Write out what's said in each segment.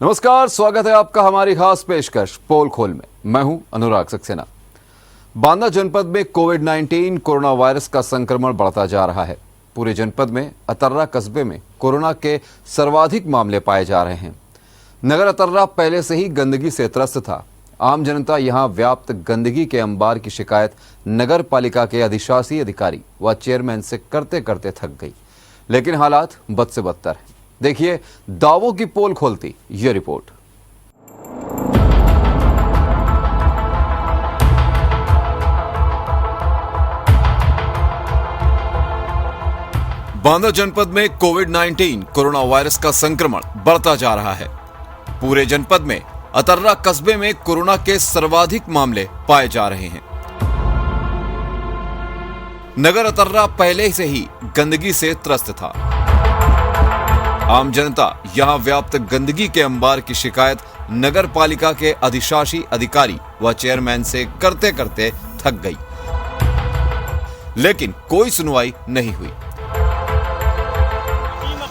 नमस्कार, स्वागत है आपका हमारी खास पेशकश पोल खोल में। मैं हूं अनुराग सक्सेना। बांदा जनपद में कोविड-19 कोरोना वायरस का संक्रमण बढ़ता जा रहा है। पूरे जनपद में अतर्रा कस्बे में कोरोना के सर्वाधिक मामले पाए जा रहे हैं। नगर अतर्रा पहले से ही गंदगी से त्रस्त था। आम जनता यहां व्याप्त गंदगी के अंबार की शिकायत नगर पालिका के अधिशासी अधिकारी व चेयरमैन से करते करते थक गई, लेकिन हालात बद से बदतर है। देखिए दावों की पोल खोलती ये रिपोर्ट। बांदा जनपद में कोविड-19 कोरोना वायरस का संक्रमण बढ़ता जा रहा है। पूरे जनपद में अतर्रा कस्बे में कोरोना के सर्वाधिक मामले पाए जा रहे हैं। नगर अतर्रा पहले से ही गंदगी से त्रस्त था। आम जनता यहां व्याप्त गंदगी के अंबार की शिकायत नगर पालिका के अधिशासी अधिकारी व चेयरमैन से करते करते थक गई, लेकिन कोई सुनवाई नहीं हुई।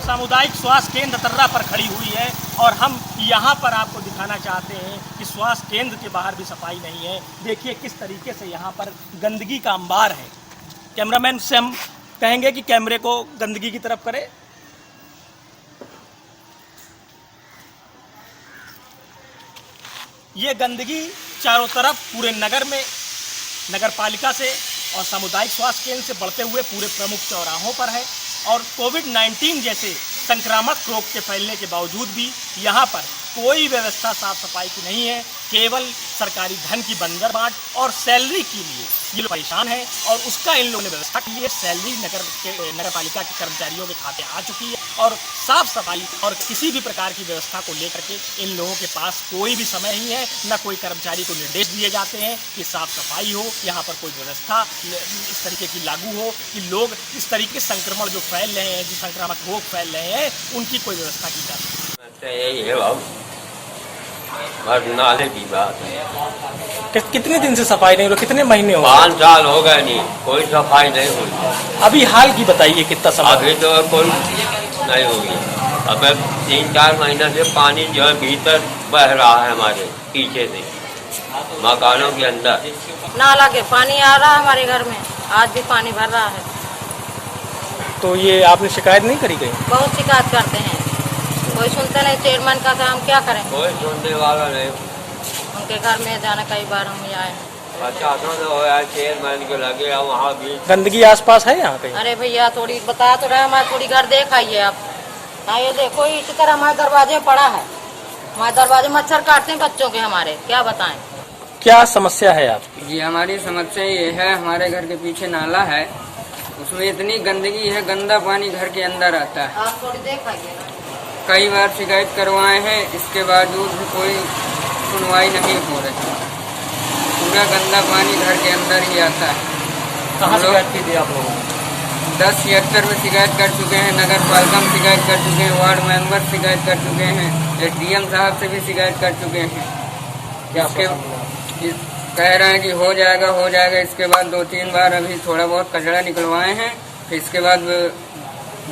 सामुदायिक स्वास्थ्य केंद्र अतर्रा पर खड़ी हुई है और हम यहाँ पर आपको दिखाना चाहते हैं कि स्वास्थ्य केंद्र के बाहर भी सफाई नहीं है। देखिए किस तरीके से यहाँ पर गंदगी का अंबार है। कैमरामैन से हम कहेंगे कि कैमरे को गंदगी की तरफ करे। ये गंदगी चारों तरफ पूरे नगर में नगर पालिका से और सामुदायिक स्वास्थ्य केंद्र से बढ़ते हुए पूरे प्रमुख चौराहों पर है। और कोविड-19 जैसे संक्रामक रोग के फैलने के बावजूद भी यहाँ पर कोई व्यवस्था साफ सफाई की नहीं है। केवल सरकारी धन की बंदरबांट और सैलरी के लिए ये लोग परेशान हैं और उसका इन लोगों ने व्यवस्था की है। सैलरी नगर पालिका के कर्मचारियों के खाते आ चुकी है और साफ सफाई और किसी भी प्रकार की व्यवस्था को लेकर के इन लोगों के पास कोई भी समय नहीं है। न कोई कर्मचारी को निर्देश दिए जाते हैं कि साफ सफाई हो, यहाँ पर कोई व्यवस्था इस तरीके की लागू हो कि लोग इस तरीके से संक्रमण जो फैल रहे हैं, जो संक्रामक रोग फैल रहे हैं, उनकी कोई व्यवस्था की जाती है। नाले की बात है। कितने दिन से सफाई नहीं हो रही? कितने महीने हो? 5 साल हो गए, नहीं कोई सफाई नहीं हुई। अभी हाल की बताइए कितना समय? अभी तो कोई नहीं होगी। अब 3-4 महीने से पानी जो है भीतर बह रहा है हमारे पीछे से मकानों के अंदर। नाला के पानी आ रहा है हमारे घर में, आज भी पानी भर रहा है। तो ये आपने शिकायत नहीं करी गई? बहुत शिकायत करते हैं, कोई सुनते नहीं। चेयरमैन का काम क्या करें, कोई सुनने वाला नहीं। उनके घर में जाना कई बार हम आए। अच्छा तो हो चेयरमैन के लगे वहाँ भी गंदगी आसपास है यहाँ कहीं? अरे भैया थोड़ी बता तो रहे, हमारे थोड़ी घर देख आइए आप। हाँ ये देखो, इसी तरह हमारे दरवाजे पड़ा है। हमारे दरवाजे मच्छर काटते हैं बच्चों के, हमारे क्या बताएं। क्या समस्या है आपकी? जी हमारी समस्या ये है, हमारे घर के पीछे नाला है, उसमें इतनी गंदगी है, गंदा पानी घर के अंदर आता है। आप थोड़ी देख आइए ना। कई बार शिकायत करवाए हैं, इसके बावजूद भी कोई सुनवाई नहीं हो रही। पूरा गंदा पानी घर के अंदर ही आता है। कहाँ शिकायत की थी आप लोगों? 1076 में शिकायत कर चुके हैं, नगर पालिका में शिकायत कर चुके हैं, वार्ड मेंबर शिकायत कर चुके हैं, एसडीएम साहब से भी शिकायत कर चुके हैं। कह रहे हैं कि हो जाएगा। इसके बाद 2-3 बार अभी थोड़ा बहुत कचरा निकलवाए हैं, फिर इसके बाद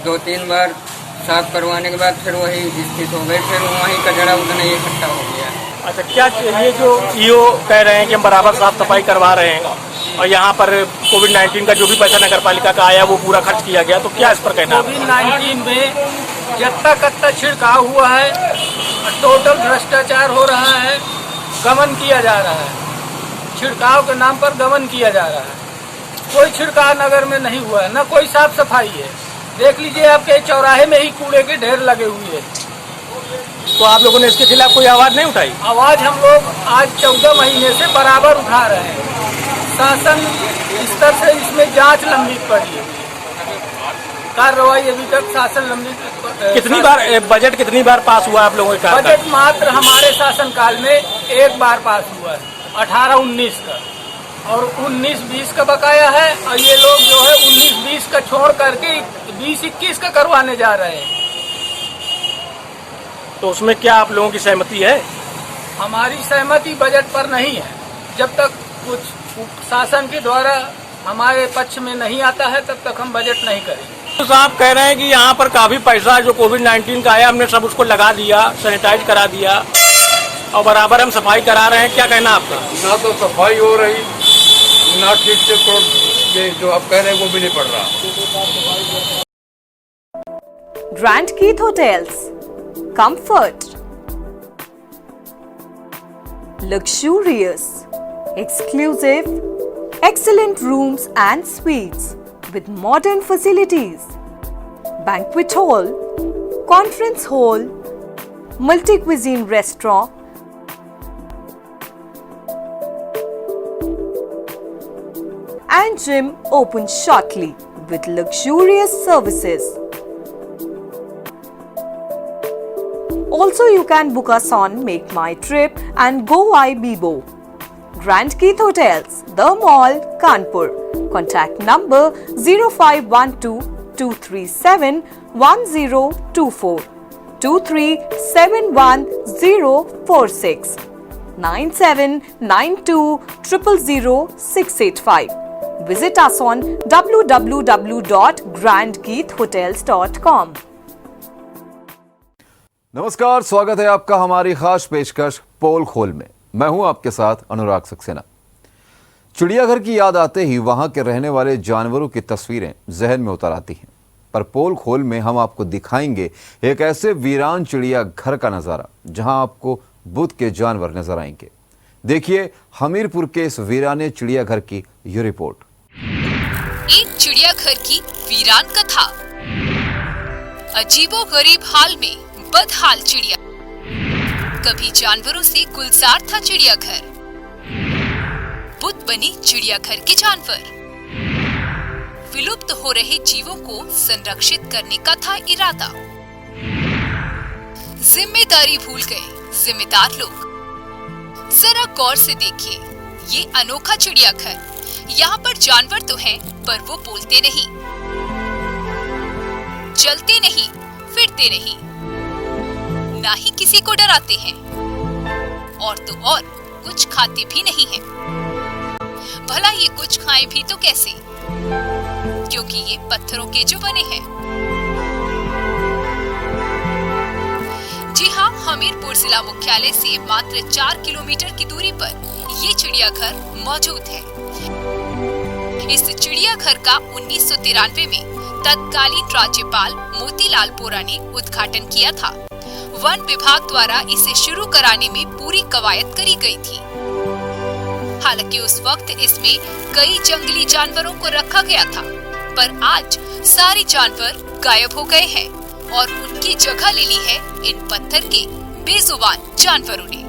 2-3 बार साफ करवाने के बाद फिर वही स्थित हो गई, फिर वही कचरा उतना ही इकट्ठा हो गया। अच्छा, क्या ये जो ईओ कह रहे हैं कि हम बराबर साफ सफाई करवा रहे हैं और यहाँ पर कोविड-19 का जो भी पैसा नगर पालिका का आया वो पूरा खर्च किया गया, तो क्या इस पर कहना है? कोविड-19 में जत्ता कत्ता छिड़काव हुआ है, टोटल भ्रष्टाचार हो रहा है, गबन किया जा रहा है। छिड़काव के नाम पर गबन किया जा रहा है। कोई छिड़काव नगर में नहीं हुआ है, न कोई साफ सफाई है। देख लीजिए आपके चौराहे में ही कूड़े के ढेर लगे हुए हैं। तो आप लोगों ने इसके खिलाफ कोई आवाज नहीं उठाई? आवाज हम लोग आज 14 महीने से बराबर उठा रहे हैं। शासन स्तर से इसमें जांच लंबित पड़ी है, कार्रवाई अभी तक शासन लंबित। कितनी बार बजट कितनी बार पास हुआ आप लोगों का? बजट मात्र हमारे शासनकाल में एक बार पास हुआ है, 18-19 का, और 19-20 का बकाया है। और ये लोग जो है 19-20 का छोड़ करके 20-21 का करवाने जा रहे हैं। तो उसमें क्या आप लोगों की सहमति है? हमारी सहमति बजट पर नहीं है। जब तक कुछ शासन के द्वारा हमारे पक्ष में नहीं आता है तब तक हम बजट नहीं करेंगे। तो साहब कह रहे हैं कि यहाँ पर काफी पैसा जो कोविड-19 का आया हमने सब उसको लगा दिया, सैनिटाइज करा दिया और बराबर हम सफाई करा रहे हैं। क्या कहना आपका? ना तो सफाई हो रही, ना ठीक से तो ये जो आप कह रहे हैं वो भी नहीं पड़ रहा। Grand Keith Hotels. Comfort. Luxurious. Exclusive. Excellent rooms and suites with modern facilities. Banquet hall. Conference hall. Multi-cuisine restaurant. And gym open shortly with luxurious services. Also, you can book us on Make My Trip and GoIBibo. Grand Keith Hotels, The Mall, Kanpur. Contact number 0512 237 1024 2371046 9792 000 685. Visit us on www.grandkeithhotels.com. नमस्कार, स्वागत है आपका हमारी खास पेशकश पोल खोल में। मैं हूं आपके साथ अनुराग सक्सेना। चिड़ियाघर की याद आते ही वहां के रहने वाले जानवरों की तस्वीरें जहन में उतर आती हैं, पर पोल खोल में हम आपको दिखाएंगे एक ऐसे वीरान चिड़ियाघर का नजारा जहां आपको बुद्ध के जानवर नजर आएंगे। देखिए हमीरपुर के इस वीराने चिड़ियाघर की ये रिपोर्ट। एक चिड़ियाघर की वीरान कथा। अजीबो गरीब हाल में बदहाल चिड़िया। कभी जानवरों से गुलजार था चिड़ियाघर, बुद्ध बनी चिड़ियाघर के जानवर। विलुप्त हो रहे जीवों को संरक्षित करने का था इरादा। जिम्मेदारी भूल गए जिम्मेदार लोग। जरा गौर से देखिए ये अनोखा चिड़ियाघर। यहाँ पर जानवर तो हैं, पर वो बोलते नहीं, चलते नहीं, फिरते नहीं, ना ही किसी को डराते हैं, और तो और कुछ खाते भी नहीं हैं। भला ये कुछ खाएं भी तो कैसे, क्योंकि ये पत्थरों के जो बने हैं। जी हाँ, हमीरपुर जिला मुख्यालय से मात्र 4 किलोमीटर की दूरी पर ये चिड़ियाघर मौजूद है। इस चिड़ियाघर का 1993 में तत्कालीन राज्यपाल मोतीलाल वोरा ने उद्घाटन किया था। वन विभाग द्वारा इसे शुरू कराने में पूरी कवायद करी गई थी। हालांकि उस वक्त इसमें कई जंगली जानवरों को रखा गया था, पर आज सारे जानवर गायब हो गए हैं और उनकी जगह ले ली है इन पत्थर के बेजुबान जानवरों ने।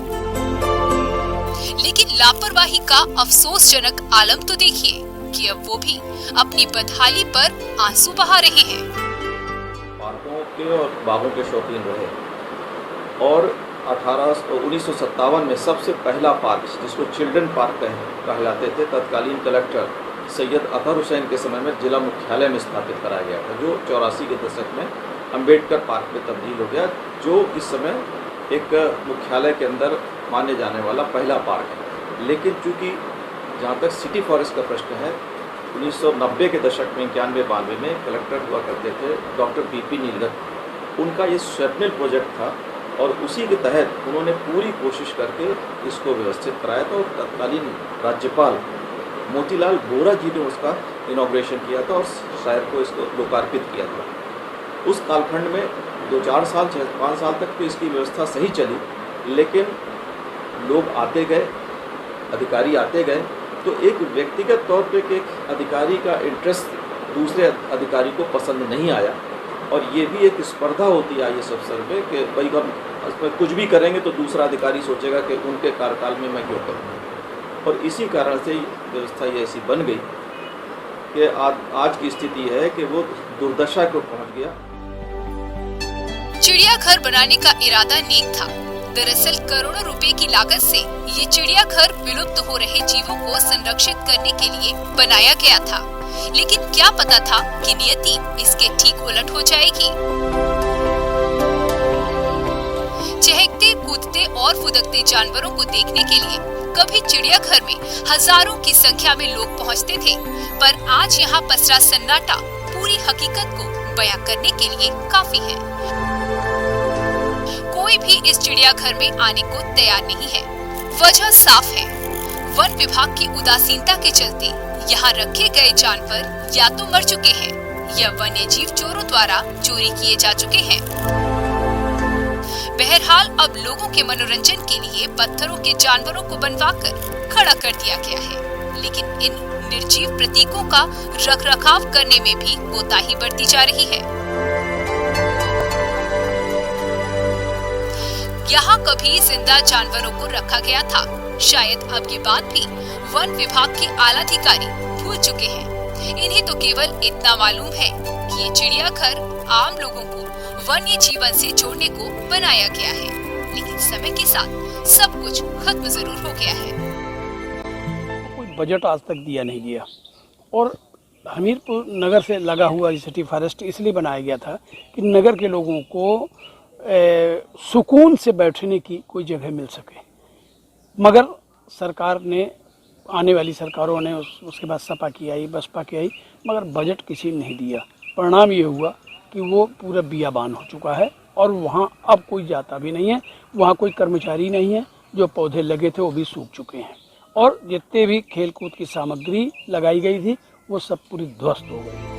लेकिन लापरवाही का अफसोसजनक आलम तो देखिए कि अब वो भी अपनी बदहाली पर आंसू बहा रहे हैं। पार्कों के और बागों के शौकीन रहे और 1957 में सबसे पहला पार्क, जिसको चिल्ड्रन पार्क कहलाते थे, तत्कालीन कलेक्टर सैयद अतहर हुसैन के समय में जिला मुख्यालय में स्थापित कराया गया था, जो 84 के दशक में अंबेडकर पार्क में तब्दील हो गया, जो इस समय एक मुख्यालय के अंदर माने जाने वाला पहला पार्क है। लेकिन चूँकि जहाँ तक सिटी फॉरेस्ट का प्रश्न है, 1990 के दशक में 91-92 में कलेक्टर हुआ करते थे डॉक्टर बीपी नीलगत। उनका ये स्वप्निल प्रोजेक्ट था और उसी के तहत उन्होंने पूरी कोशिश करके इसको व्यवस्थित कराया था और तत्कालीन राज्यपाल मोतीलाल वोरा जी ने उसका इनॉग्रेशन किया था और शहर को इसको लोकार्पित किया था। उस कालखंड में 2-4 साल 5 साल तक तो इसकी व्यवस्था सही चली, लेकिन लोग आते गए, अधिकारी आते गए, तो एक व्यक्तिगत तौर पे एक अधिकारी का इंटरेस्ट दूसरे अधिकारी को पसंद नहीं आया और ये भी एक स्पर्धा होती है IAS अफसर में कि भाई हम इसमें कुछ भी करेंगे तो दूसरा अधिकारी सोचेगा कि उनके कार्यकाल में मैं क्यों करूँ, और इसी कारण से व्यवस्था ये ऐसी बन गई कि आज की स्थिति है कि वो दुर्दशा को पहुँच गया। चिड़ियाघर बनाने का इरादा नेक था। दरअसल करोड़ों रुपए की लागत से ये चिड़ियाघर विलुप्त हो रहे जीवों को संरक्षित करने के लिए बनाया गया था, लेकिन क्या पता था कि नियति इसके ठीक उलट हो जाएगी। चहकते, कूदते और फुदकते जानवरों को देखने के लिए कभी चिड़ियाघर में हजारों की संख्या में लोग पहुंचते थे, पर आज यहाँ पसरा सन्नाटा पूरी हकीकत को बयां करने के लिए काफी है। कोई भी इस चिड़ियाघर में आने को तैयार नहीं है। वजह साफ है, वन विभाग की उदासीनता के चलते यहाँ रखे गए जानवर या तो मर चुके हैं या वन्य जीव चोरों द्वारा चोरी किए जा चुके हैं। बहरहाल अब लोगों के मनोरंजन के लिए पत्थरों के जानवरों को बनवाकर खड़ा कर दिया गया है, लेकिन इन निर्जीव प्रतीकों का रखरखाव करने में भी कोताही बरती जा रही है। यहाँ कभी जिंदा जानवरों को रखा गया था, शायद अब ये बात भी वन विभाग के आला अधिकारी भूल चुके हैं। इन्हें तो केवल इतना मालूम है कि ये चिड़ियाघर आम लोगों को वन्य जीवन से जोड़ने को बनाया गया है, लेकिन समय के साथ सब कुछ खत्म जरूर हो गया है। कोई बजट आज तक दिया नहीं गया और हमीरपुर नगर से लगा हुआ सिटी फॉरेस्ट इसलिए बनाया गया था कि नगर के लोगों को सुकून से बैठने की कोई जगह मिल सके, मगर सरकार ने, आने वाली सरकारों ने, उसके बाद सपा की आई, बसपा की आई, मगर बजट किसी ने नहीं दिया। परिणाम ये हुआ कि वो पूरा बियाबान हो चुका है और वहाँ अब कोई जाता भी नहीं है, वहाँ कोई कर्मचारी नहीं है, जो पौधे लगे थे वो भी सूख चुके हैं और जितने भी खेल कूद की सामग्री लगाई गई थी वो सब पूरी ध्वस्त हो गई।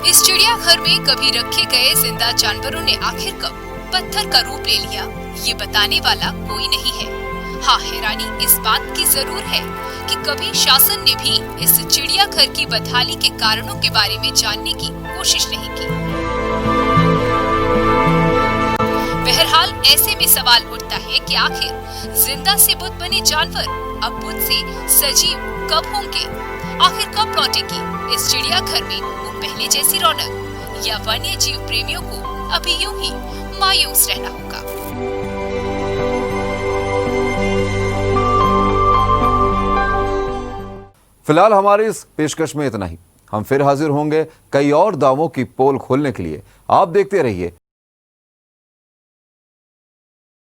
इस चिड़ियाघर में कभी रखे गए जिंदा जानवरों ने आखिर कब पत्थर का रूप ले लिया, ये बताने वाला कोई नहीं है। हाँ, हैरानी इस बात की जरूर है कि कभी शासन ने भी इस चिड़ियाघर की बदहाली के कारणों के बारे में जानने की कोशिश नहीं की। बहरहाल ऐसे में सवाल उठता है कि आखिर जिंदा से बुत बने जानवर अब बुत से सजीव कब होंगे? आखिर कब लौटेगी इस चिड़ियाघर में वो पहले जैसी रौनक, या वन्य जीव प्रेमियों को अभी यूं ही मायूस रहना होगा? फिलहाल हमारी इस पेशकश में इतना ही। हम फिर हाजिर होंगे कई और दावों की पोल खोलने के लिए। आप देखते रहिए